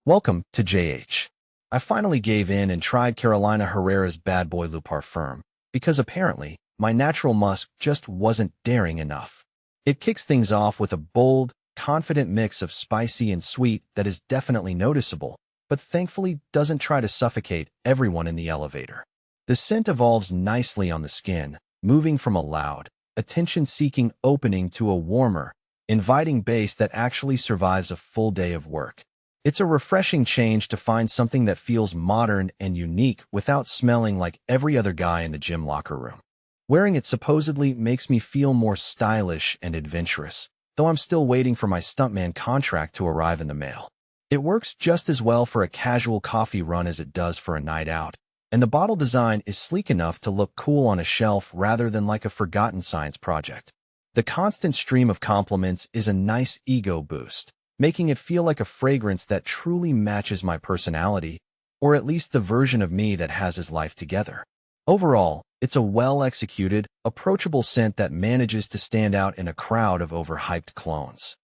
Welcome to JH. I finally gave in and tried Carolina Herrera's Bad Boy Le Parfum because apparently my natural musk just wasn't daring enough. It kicks things off with a bold, confident mix of spicy and sweet that is definitely noticeable, but thankfully doesn't try to suffocate everyone in the elevator. The scent evolves nicely on the skin, moving from a loud, attention-seeking opening to a warmer, inviting base that actually survives a full day of work. It's a refreshing change to find something that feels modern and unique without smelling like every other guy in the gym locker room. Wearing it supposedly makes me feel more stylish and adventurous, though I'm still waiting for my stuntman contract to arrive in the mail. It works just as well for a casual coffee run as it does for a night out, and the bottle design is sleek enough to look cool on a shelf rather than like a forgotten science project. The constant stream of compliments is a nice ego boost, making it feel like a fragrance that truly matches my personality, or at least the version of me that has his life together. Overall, it's a well-executed, approachable scent that manages to stand out in a crowd of overhyped clones.